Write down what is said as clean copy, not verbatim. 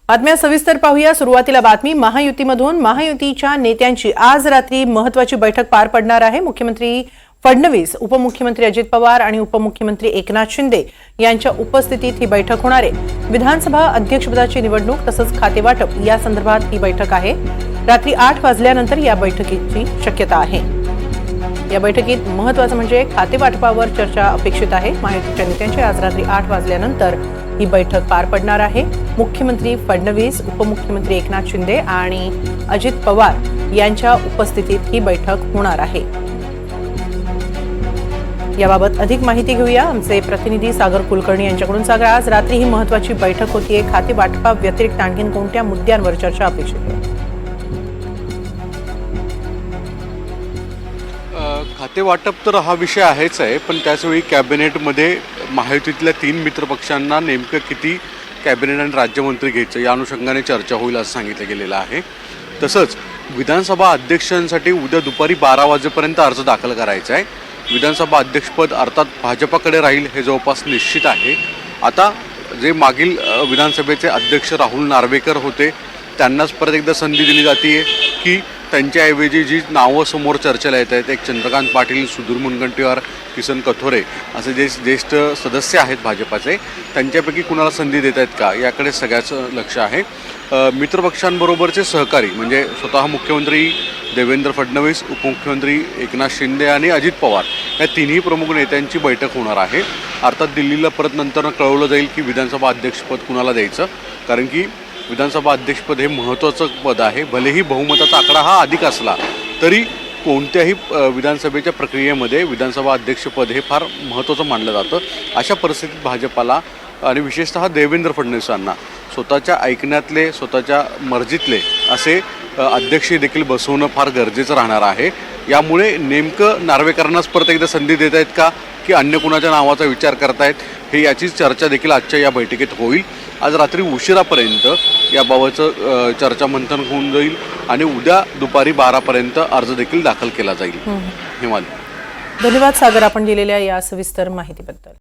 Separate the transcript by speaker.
Speaker 1: बातम्या सविस्तर पाहूया। सुरुवातीला बातमी महायुतीमधून महायुतीच्या नेत्यांची आज रात्री महत्त्वाची बैठक पार पडणार आहे। मुख्यमंत्री फडणवीस, उपमुख्यमंत्री अजित पवार आणि उपमुख्यमंत्री एकनाथ शिंदे यांच्या उपस्थितीत ही बैठक होणार आहे। विधानसभा अध्यक्षपदाची निवडणूक तसंच खातेवाटप या संदर्भात ही बैठक आहे। रात्री 8 वाजल्यानंतर या बैठकीची शक्यता आहे। या बैठकीत महत्त्वाचं म्हणजे खातेवाटपावर चर्चा अपेक्षित आहे। महायुतीच्या नेत्यांची आज रात्री 8 वाजल्यानंतर ही बैठक पार पडणार आहे। मुख्यमंत्री फडणवीस, उपमुख्यमंत्री एकनाथ शिंदे आणि अजित पवार यांच्या उपस्थितीत ही बैठक होणार आहे। याबाबत अधिक माहिती घेऊया आमचे प्रतिनिधी सागर कुलकर्णी यांच्याकडून। सागर, आज रात्री ही महत्त्वाची बैठक होतीये। खातेवाटपा व्यतिरिक्त आणखी कोणत्या मुद्द्यांवर चर्चा अपेक्षित आहे?
Speaker 2: खातेवाटप तर हा विषय आहेच आहे, पण त्याचवेळी कॅबिनेटमध्ये महायुतीतल्या 3 मित्रपक्षांना नेमकं किती कॅबिनेट आणि राज्यमंत्री घ्यायचं या अनुषंगाने चर्चा होईल असं सांगितलं गेलेलं आहे। तसंच विधानसभा अध्यक्षांसाठी उद्या दुपारी 12 वाजेपर्यंत अर्ज दाखल करायचा आहे। विधानसभा अध्यक्षपद अर्थात भाजपाकडे राहील हे जवळपास निश्चित आहे। आता जे मागील विधानसभेचे अध्यक्ष राहुल नार्वेकर होते त्यांनाच परत एकदा संधी दिली जाते की त्यांच्याऐवजी जी नावं समोर चर्चेला येत आहेत, एक चंद्रकांत पाटील, सुधीर मुनगंटीवार, किसन कथोरे असे जे ज्येष्ठ सदस्य आहेत भाजपाचे, त्यांच्यापैकी कुणाला संधी देत आहेत का याकडे सगळ्याचं लक्ष आहे। मित्रपक्षांबरोबरचे सहकारी म्हणजे स्वतः मुख्यमंत्री देवेंद्र फडणवीस, उपमुख्यमंत्री एकनाथ शिंदे आणि अजित पवार या तिन्ही प्रमुख नेत्यांची बैठक होणार आहे। अर्थात दिल्लीला परत नंतर कळवलं जाईल की विधानसभा अध्यक्षपद कुणाला द्यायचं, कारण की विधानसभा अध्यक्षपद हे महत्त्वाचं पद आहे। भलेही बहुमताचा आकडा हा अधिक असला तरी कोणत्याही विधानसभेच्या प्रक्रियेमध्ये विधानसभा अध्यक्षपद हे फार महत्त्वाचं मानलं जातं। अशा परिस्थितीत भाजपाला आणि विशेषतः देवेंद्र फडणवीसांना स्वतःच्या ऐकण्यातले, स्वतःच्या मर्जीतले असे अध्यक्ष देखील बसवणं फार गरजेचं राहणार आहे। यामुळे नेमकं नार्वेकरांनाच परत एकदा संधी देत आहेत का की अन्य कुणाच्या नावाचा विचार करतायत हे याची चर्चा देखील आजच्या या बैठकीत होईल। आज रात्री उशिरापर्यंत याबाबतचं चर्चा मंथन होऊन जाईल आणि उद्या दुपारी 12 पर्यंत अर्ज देखील दाखल केला जाईल। हिमाली,
Speaker 1: धन्यवाद सागर, आपण दिलेल्या या सविस्तर माहितीबद्दल।